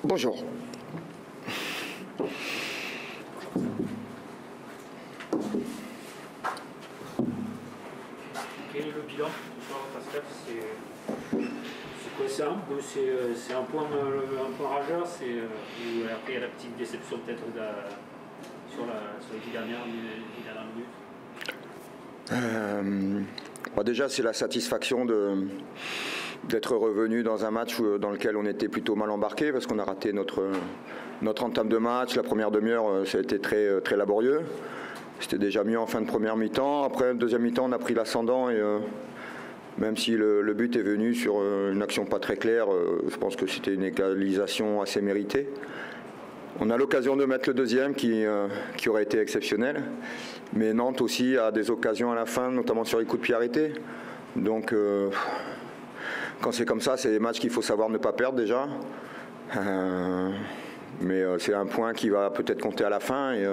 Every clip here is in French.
Bonjour. Quel est le bilan ce soir, Pascal? C'est quoi? C'est un point rageur, ou après il y a la petite déception peut-être sur les 10 dernières minutes? Déjà, c'est la satisfaction d'être revenu dans un match dans lequel on était plutôt mal embarqué parce qu'on a raté notre entame de match. La première demi-heure, ça a été très, très laborieux. C'était déjà mieux en fin de première mi-temps. Après, deuxième mi-temps, on a pris l'ascendant et même si le but est venu sur une action pas très claire, je pense que c'était une égalisation assez méritée. On a l'occasion de mettre le deuxième qui aurait été exceptionnel. Mais Nantes aussi a des occasions à la fin, notamment sur les coups de pied arrêtés. Donc, quand c'est comme ça, c'est des matchs qu'il faut savoir ne pas perdre déjà. Mais c'est un point qui va peut-être compter à la fin. Et,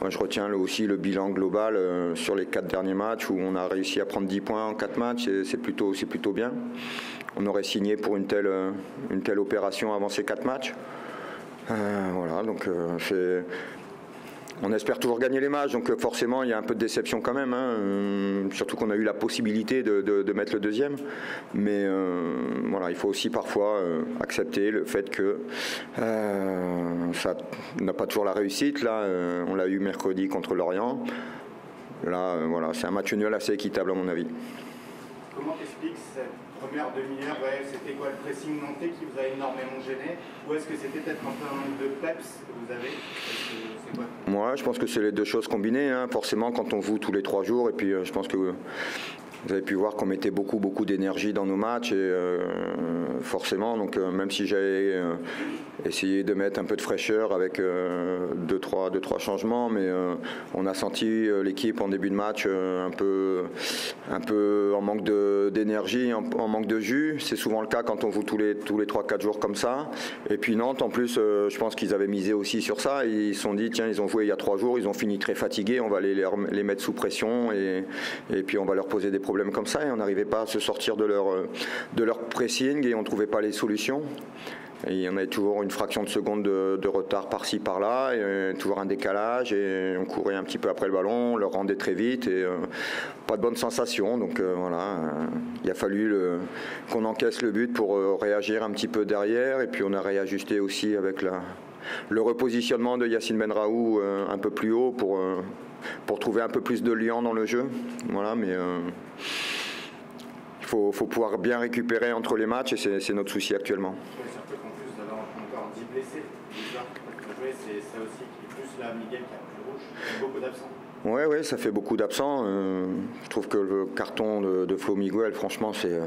moi, je retiens aussi le bilan global sur les 4 derniers matchs où on a réussi à prendre 10 points en 4 matchs. C'est plutôt bien. On aurait signé pour une telle opération avant ces 4 matchs. Voilà, donc on espère toujours gagner les matchs, donc forcément il y a un peu de déception quand même, surtout qu'on a eu la possibilité de mettre le deuxième. Mais voilà, il faut aussi parfois accepter le fait que ça n'a pas toujours la réussite. Là, on l'a eu mercredi contre Lorient. Là, voilà, c'est un match nul assez équitable à mon avis. Comment t'expliques cette première demi-heure? C'était quoi, le pressing nantais qui vous a énormément gêné? Ou est-ce que c'était peut-être un peu un manque de peps que vous avez? C'est quoi? Moi, je pense que c'est les deux choses combinées, forcément, quand on joue tous les 3 jours. Et puis, je pense que vous avez pu voir qu'on mettait beaucoup d'énergie dans nos matchs. Et forcément, donc, même si j'avais essayé de mettre un peu de fraîcheur avec 2-3 changements, mais on a senti l'équipe en début de match un peu en manque d'énergie, en manque de jus. C'est souvent le cas quand on joue tous les 3-4 jours comme ça. Et puis Nantes, en plus, je pense qu'ils avaient misé aussi sur ça. Ils se sont dit, tiens, ils ont joué il y a 3 jours, ils ont fini très fatigués, on va les mettre sous pression et puis on va leur poser des problèmes comme ça. Et on n'arrivait pas à se sortir de leur pressing et on ne trouvait pas les solutions. Et on avait toujours une fraction de seconde de retard par-ci par-là, et toujours un décalage, et on courait un petit peu après le ballon, on le rendait très vite, et pas de bonne sensation. Donc voilà, il a fallu qu'on encaisse le but pour réagir un petit peu derrière, et puis on a réajusté aussi avec le repositionnement de Yacine Benraou un peu plus haut pour trouver un peu plus de liant dans le jeu. Voilà, mais il faut pouvoir bien récupérer entre les matchs, et c'est notre souci actuellement. Blessé, c'est ça aussi qui est plus là, Miguel qui a plus rouge, il y a beaucoup d'absents. Ouais, ça fait beaucoup d'absents. Je trouve que le carton de Flo Miguel, franchement, c'est.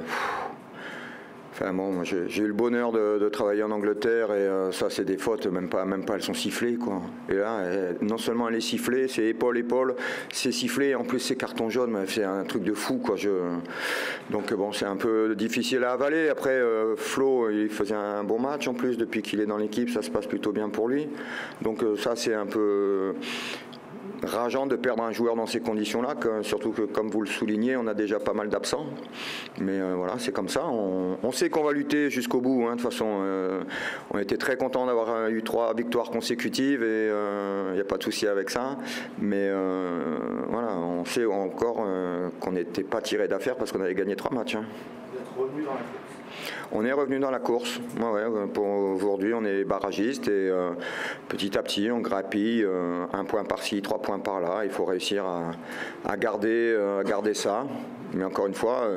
Enfin bon, j'ai eu le bonheur de travailler en Angleterre et ça c'est des fautes, même pas elles sont sifflées quoi. Et là, non seulement elle est sifflée, c'est épaule, c'est sifflé, en plus c'est carton jaune, c'est un truc de fou quoi. Donc bon, c'est un peu difficile à avaler. Après Flo, il faisait un bon match en plus depuis qu'il est dans l'équipe, ça se passe plutôt bien pour lui. Donc ça c'est un peu rageant de perdre un joueur dans ces conditions-là, surtout que, comme vous le soulignez, on a déjà pas mal d'absents. Mais voilà, c'est comme ça. On sait qu'on va lutter jusqu'au bout. De toute façon, on était très contents d'avoir eu 3 victoires consécutives et il n'y a pas de souci avec ça. Mais voilà, on sait encore qu'on n'était pas tiré d'affaire parce qu'on avait gagné 3 matchs. Vous êtes revenu dans la course? On est revenu dans la course. Pour aujourd'hui, on est barragiste et petit à petit, on grappille 1 point par-ci, 3 points par-là. Il faut réussir à garder ça. Mais encore une fois,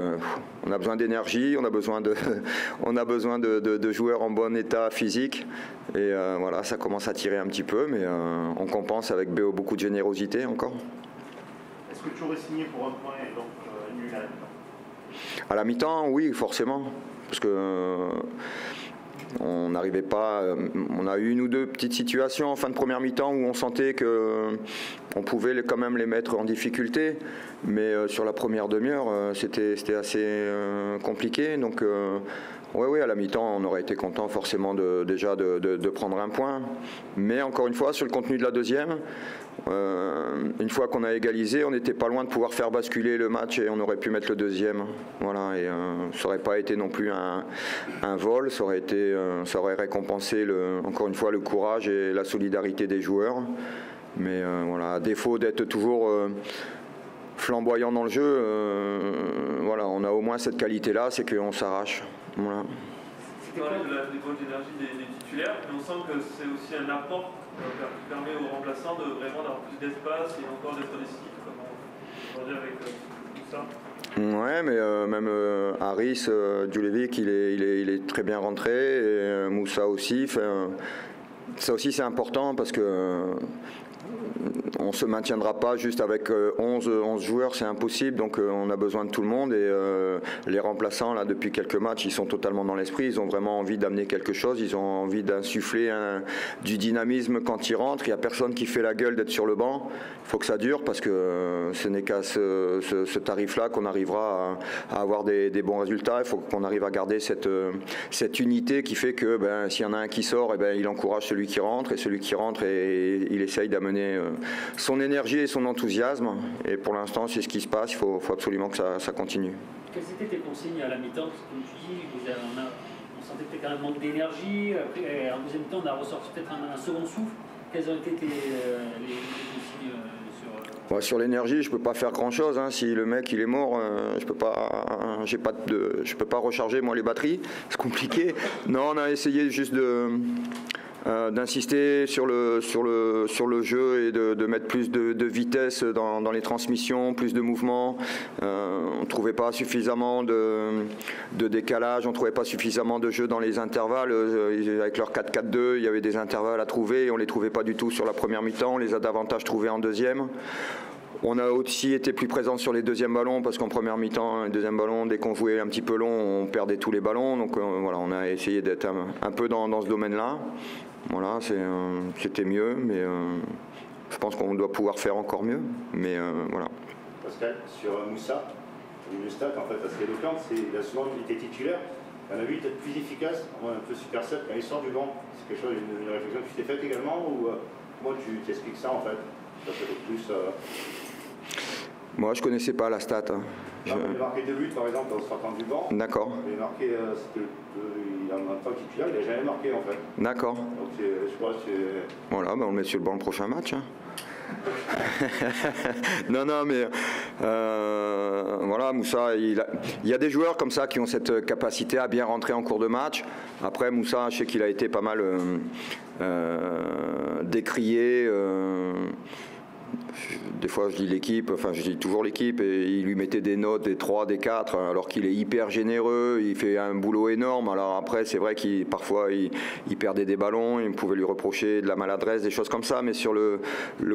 on a besoin d'énergie, on a besoin de joueurs en bon état physique. Et voilà, ça commence à tirer un petit peu, mais on compense avec beaucoup de générosité encore. Est-ce que tu aurais signé pour 1 point et donc nul à la mi-temps? À la mi-temps, oui, forcément. Parce que on n'arrivait pas. On a eu 1 ou 2 petites situations en fin de première mi-temps où on sentait qu'on pouvait quand même les mettre en difficulté. Mais sur la première demi-heure, c'était assez compliqué. Donc Oui, à la mi-temps, on aurait été content forcément déjà de prendre un point. Mais encore une fois, sur le contenu de la deuxième, une fois qu'on a égalisé, on n'était pas loin de pouvoir faire basculer le match et on aurait pu mettre le deuxième. Voilà, et ça n'aurait pas été non plus un vol, ça aurait récompensé encore une fois le courage et la solidarité des joueurs. Mais voilà, à défaut d'être toujours flamboyant dans le jeu, voilà, on a au moins cette qualité-là, c'est qu'on s'arrache. Voilà. On parlait de la dépense d'énergie des titulaires, mais on sent que c'est aussi un apport qui permet aux remplaçants de vraiment d'avoir plus d'espace et encore d'être décisifs, comme on dit avec tout ça. Ouais, mais même Haris Djulevic, il est très bien rentré, et Moussa aussi. Ça aussi, c'est important parce que on ne se maintiendra pas juste avec 11 joueurs, c'est impossible, donc on a besoin de tout le monde et les remplaçants là depuis quelques matchs ils sont totalement dans l'esprit, ils ont vraiment envie d'amener quelque chose, ils ont envie d'insuffler du dynamisme quand ils rentrent, il n'y a personne qui fait la gueule d'être sur le banc, il faut que ça dure parce que ce n'est qu'à ce tarif-là qu'on arrivera à avoir des bons résultats, il faut qu'on arrive à garder cette unité qui fait que s'il y en a un qui sort, il encourage celui qui rentre et celui qui rentre et il essaye d'amener son énergie et son enthousiasme. Et pour l'instant, c'est ce qui se passe. Il faut absolument que ça continue. Quelles étaient tes consignes à la mi-temps? Parce que comme tu dis, on sentait peut-être un manque d'énergie. Après, en deuxième temps, on a ressorti peut-être un second souffle. Quelles ont été les consignes sur l'énergie, je peux pas faire grand-chose. Hein. Si le mec il est mort, je peux pas recharger moi les batteries. C'est compliqué. Non, on a essayé juste d'insister sur le jeu et de mettre plus de vitesse dans les transmissions, plus de mouvement. On ne trouvait pas suffisamment de décalage, on ne trouvait pas suffisamment de jeu dans les intervalles. Avec leur 4-4-2, il y avait des intervalles à trouver et on ne les trouvait pas du tout sur la première mi-temps. On les a davantage trouvés en deuxième. On a aussi été plus présent sur les deuxièmes ballons parce qu'en première mi-temps, les deuxièmes ballons, dès qu'on jouait un petit peu long, on perdait tous les ballons. Donc voilà, on a essayé d'être un peu dans ce domaine-là. Voilà, c'était mieux, mais je pense qu'on doit pouvoir faire encore mieux. Mais voilà. Pascal, sur Moussa, le stat en fait assez éloquent, il a souvent été titulaire. Il y en a vu peut-être plus efficace, un peu super set quand il sort du banc. C'est quelque chose, une réflexion que tu t'es faite également ou comment tu t'expliques ça en fait? Ça fait plus. Moi, je connaissais pas la stat. Hein. Il a marqué 2 buts par exemple en sortant du banc. D'accord. Il a marqué, il a un temps titulaire, il n'a jamais marqué en fait. D'accord. Donc je crois que c'est. Voilà, on le met sur le banc le prochain match. Hein. Non, mais voilà, Moussa, il y a des joueurs comme ça qui ont cette capacité à bien rentrer en cours de match. Après, Moussa, je sais qu'il a été pas mal décrié. Des fois je dis l'équipe, enfin je dis toujours l'équipe, et il lui mettait des notes, des 3, des 4, alors qu'il est hyper généreux, il fait un boulot énorme. Alors après c'est vrai qu'il parfois il perdait des ballons, il pouvait lui reprocher de la maladresse, des choses comme ça, mais sur le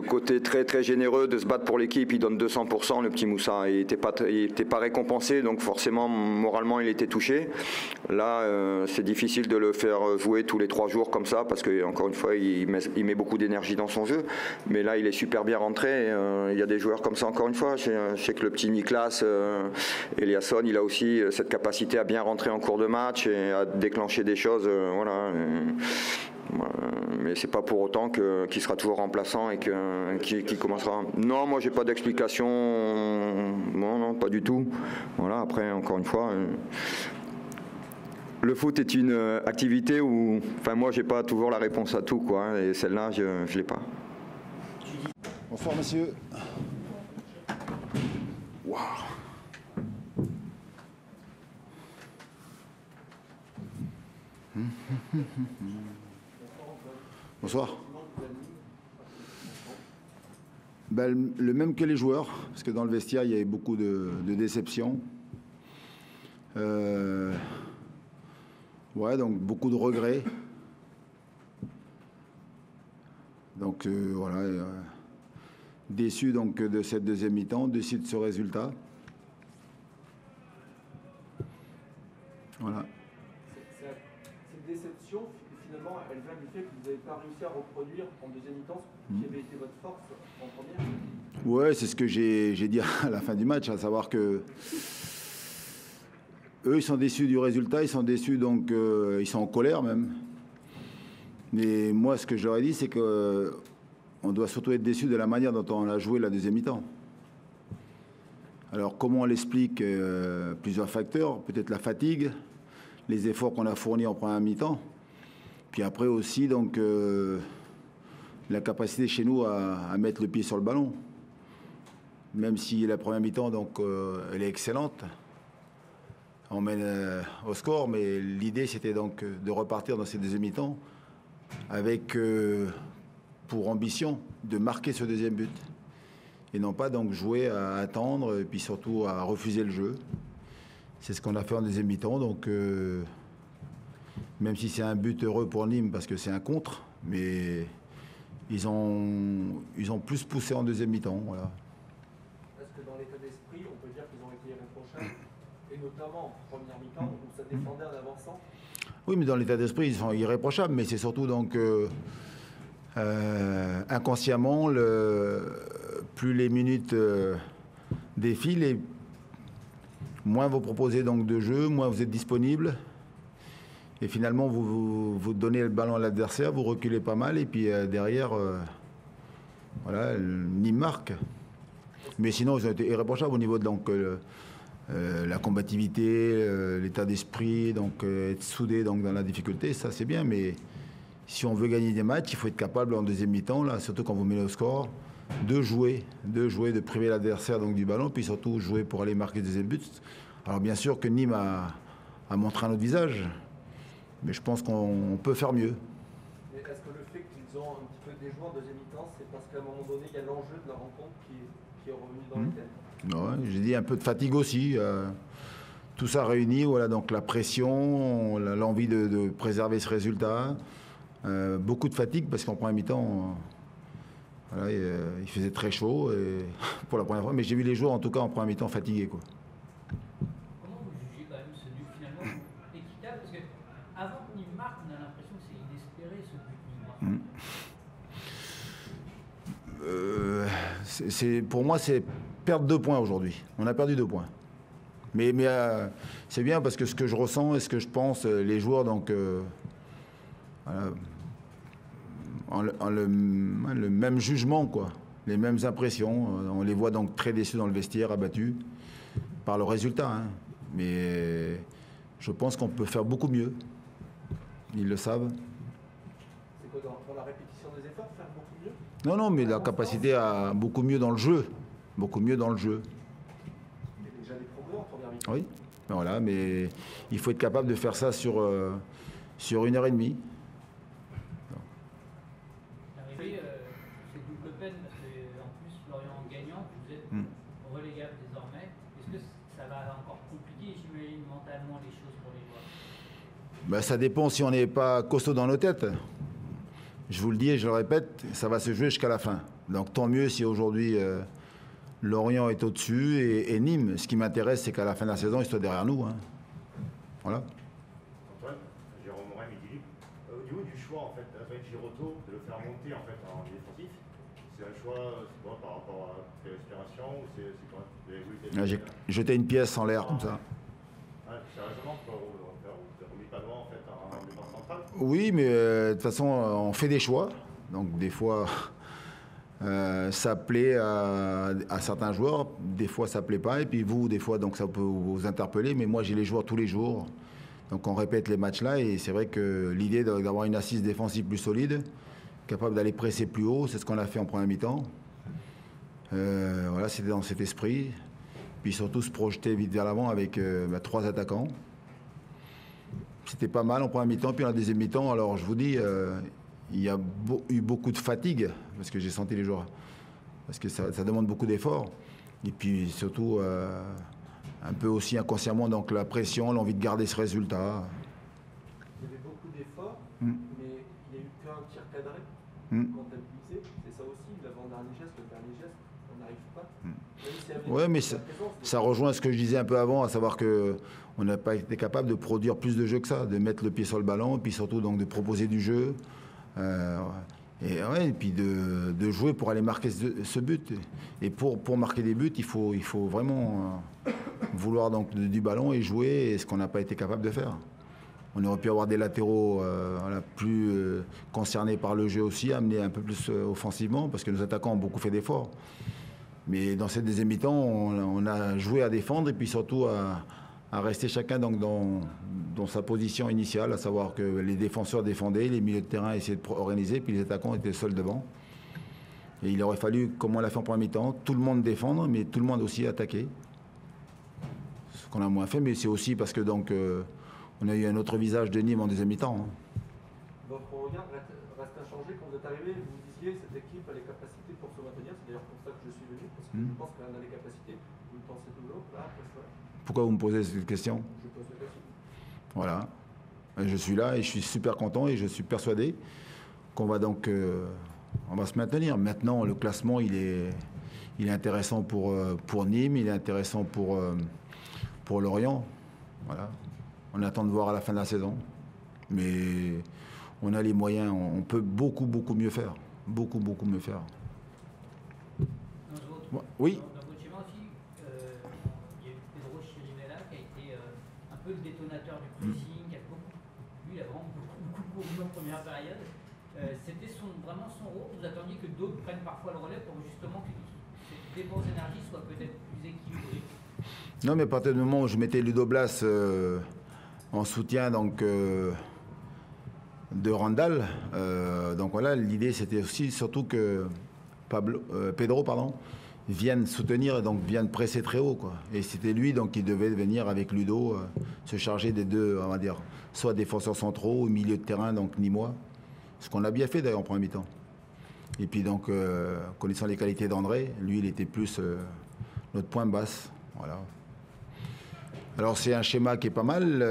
côté très très généreux de se battre pour l'équipe, il donne 200%, le petit Moussa, il était pas récompensé, donc forcément moralement il était touché. Là c'est difficile de le faire jouer tous les 3 jours comme ça, parce que encore une fois il met beaucoup d'énergie dans son jeu, mais là il est super bien rentré. Il y a des joueurs comme ça encore une fois. Je sais que le petit Niklas Eliasson, il a aussi cette capacité à bien rentrer en cours de match et à déclencher des choses. Voilà. Mais c'est pas pour autant qu'il sera toujours remplaçant et qu'il commencera. Non, moi j'ai pas d'explication. Non, pas du tout. Voilà. Après, encore une fois. Le foot est une activité où, enfin moi j'ai pas toujours la réponse à tout quoi, et celle-là je l'ai pas. Bonsoir monsieur. Wow. Bonsoir. Le même que les joueurs, parce que dans le vestiaire il y avait beaucoup de déceptions. Ouais, donc beaucoup de regrets. Donc voilà. Déçu donc de cette deuxième mi-temps, déçu de ce résultat. Voilà. Cette déception, finalement, elle vient du fait que vous n'avez pas réussi à reproduire en deuxième mi-temps ce qui avait été votre force en première. Ouais, c'est ce que j'ai dit à la fin du match, à savoir que eux, ils sont déçus du résultat, ils sont déçus, donc ils sont en colère même. Mais moi, ce que je leur ai dit, c'est qu'on doit surtout être déçus de la manière dont on a joué la deuxième mi-temps. Alors, comment on l'explique? Plusieurs facteurs, peut-être la fatigue, les efforts qu'on a fournis en première mi-temps, puis après aussi, donc, la capacité chez nous à mettre le pied sur le ballon. Même si la première mi-temps, donc, elle est excellente, on mène au score, mais l'idée, c'était donc de repartir dans ces deuxième mi-temps avec pour ambition de marquer ce deuxième but. Et non pas donc jouer à attendre et puis surtout à refuser le jeu. C'est ce qu'on a fait en deuxième mi-temps. Donc même si c'est un but heureux pour Nîmes parce que c'est un contre, mais ils ont plus poussé en deuxième mi-temps. Voilà. Est-ce que dans l'état d'esprit, on peut dire qu'ils ont été irréprochables, et notamment en première mi-temps où ça défendait en avançant? Oui, mais dans l'état d'esprit, ils sont irréprochables, mais c'est surtout donc inconsciemment, plus les minutes défilent, et moins vous proposez donc de jeu, moins vous êtes disponible. Et finalement, vous donnez le ballon à l'adversaire, vous reculez pas mal, et puis derrière, voilà, Nîmes marque. Mais sinon, ils ont été irréprochables au niveau de donc, la combativité, l'état d'esprit, donc être soudé donc, dans la difficulté, ça c'est bien, mais si on veut gagner des matchs, il faut être capable en deuxième mi-temps, là, surtout quand vous menez au score, de jouer, de priver l'adversaire donc, du ballon, puis surtout jouer pour aller marquer le deuxième but. Alors bien sûr que Nîmes a montré un autre visage, mais je pense qu'on peut faire mieux. Mais est-ce que le fait qu'ils ont un petit peu déjoué en deuxième mi-temps, c'est parce qu'à un moment donné, il y a l'enjeu de la rencontre qui est revenu dans les têtes? Ouais, j'ai dit un peu de fatigue aussi. Tout ça réuni, voilà, donc la pression, l'envie de préserver ce résultat. Beaucoup de fatigue parce qu'en première mi-temps, voilà, il faisait très chaud et, pour la première fois. Mais j'ai vu les joueurs en tout cas en première mi-temps fatigués. Quoi. Comment vous jugez quand même ce but finalement équitable? Parce qu'avant que Nîmes marque, on a l'impression que c'est inespéré ce but. Pour moi, c'est perdre 2 points aujourd'hui. On a perdu 2 points. Mais c'est bien parce que ce que je ressens et ce que je pense, les joueurs, donc, voilà, le même jugement, quoi, les mêmes impressions. On les voit donc très déçus dans le vestiaire, abattus par le résultat. Hein. Mais je pense qu'on peut faire beaucoup mieux. Ils le savent. C'est quoi, dans la répétition des efforts, faire beaucoup mieux? Non, mais la capacité à beaucoup mieux dans le jeu. Beaucoup mieux dans le jeu. Il y a déjà des progrès en première mi-temps. Oui, voilà, mais il faut être capable de faire ça sur 1 heure et demie. L'arrivée, c'est double peine parce qu'en plus, Lorient gagnant, vous êtes relégable désormais. Est-ce que ça va encore compliquer, j'imagine, mentalement les choses pour les joueurs? Ben, ça dépend si on n'est pas costaud dans nos têtes. Je vous le dis et je le répète, ça va se jouer jusqu'à la fin. Donc tant mieux si aujourd'hui Lorient est au-dessus et Nîmes. Ce qui m'intéresse, c'est qu'à la fin de la saison, ils soient derrière nous. Hein. Voilà. Antoine, Jérôme Morin, Midi. Au niveau du choix, en fait, avec Girotto, de le faire monter en fait, en défensif, c'est un choix quoi, par rapport à tes aspirations ou c'est quoi? J'ai jeté une pièce en l'air comme ça. Sérieusement, tu as remis pas loin en fait en défense centrale? Oui, mais de toute façon, on fait des choix. Donc des fois, ça plaît à certains joueurs, des fois ça plaît pas, et puis vous, des fois, donc ça peut vous interpeller, mais moi j'ai les joueurs tous les jours. Donc on répète les matchs là, et c'est vrai que l'idée d'avoir une assise défensive plus solide, capable d'aller presser plus haut, c'est ce qu'on a fait en première mi-temps. Voilà, c'était dans cet esprit. Puis surtout se projeter vite vers l'avant avec 3 attaquants. C'était pas mal en première mi-temps, puis en deuxième mi-temps, alors je vous dis, il y a eu beaucoup de fatigue, parce que j'ai senti les joueurs, parce que ça demande beaucoup d'efforts. Et puis surtout, un peu aussi inconsciemment, donc la pression, l'envie de garder ce résultat. Il y avait beaucoup d'efforts, mais il n'y a eu qu'un tir cadré, comptabilisé. C'est ça aussi, l'avant-dernier geste, le dernier geste, on n'arrive pas. Oui, mais ça rejoint ce que je disais un peu avant, à savoir qu'on n'a pas été capable de produire plus de jeux que ça, de mettre le pied sur le ballon, et puis surtout donc, de proposer du jeu, et puis de jouer pour aller marquer ce but. Et pour marquer des buts, il faut vraiment vouloir donc du ballon et jouer, et ce qu'on n'a pas été capable de faire. On aurait pu avoir des latéraux plus concernés par le jeu aussi, amenés un peu plus offensivement, parce que nos attaquants ont beaucoup fait d'efforts. Mais dans cette deuxième mi-temps, on a joué à défendre et puis surtout à rester chacun donc dans sa position initiale, à savoir que les défenseurs défendaient, les milieux de terrain essayaient de organiser, puis les attaquants étaient seuls devant. Et il aurait fallu, comme on l'a fait en première mi-temps, tout le monde défendre, mais tout le monde aussi attaquer. Ce qu'on a moins fait, mais c'est aussi parce que donc on a eu un autre visage de Nîmes en deuxième mi-temps. Hein. Votre regard reste inchangé quand vous êtes arrivé, vous disiez que cette équipe a les capacités pour se maintenir, c'est d'ailleurs pour ça que je suis venu, parce que je pense qu'elle a les capacités, vous le pensez toujours, là, après ça. Pourquoi vous me posez cette question? Je pose la question. Voilà, je suis là et je suis super content et je suis persuadé qu'on va donc on va se maintenir. Maintenant, le classement, il est intéressant pour Nîmes, il est intéressant pour Lorient. Voilà. On attend de voir à la fin de la saison. Mais on a les moyens, on peut beaucoup mieux faire. Beaucoup mieux faire. Oui. Dans votre schéma aussi, il y a eu Pedro Chirivella qui a été un peu le détonateur du pressing, qui a lui, il a vraiment beaucoup couru en première période. C'était vraiment son rôle. Vous attendiez que d'autres prennent parfois le relais pour justement que ces dépenses d'énergie soient peut-être plus équilibrées. Non, mais à partir du moment où je mettais Ludo Blas en soutien donc, de Randall, donc voilà, l'idée c'était aussi surtout que Pedro vienne soutenir et donc vienne presser très haut, quoi. Et c'était lui donc qui devait venir avec Ludo se charger des deux, on va dire, soit défenseurs centraux, au milieu de terrain, donc nîmois. Ce qu'on a bien fait d'ailleurs en première mi-temps. Et puis donc, connaissant les qualités d'André, lui il était plus notre point basse. Voilà. Alors c'est un schéma qui est pas mal,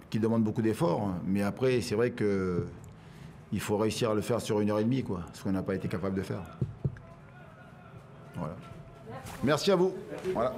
qui demande beaucoup d'efforts, mais après c'est vrai qu'il faut réussir à le faire sur 1h30, quoi, ce qu'on n'a pas été capable de faire. Voilà. Merci à vous. Voilà.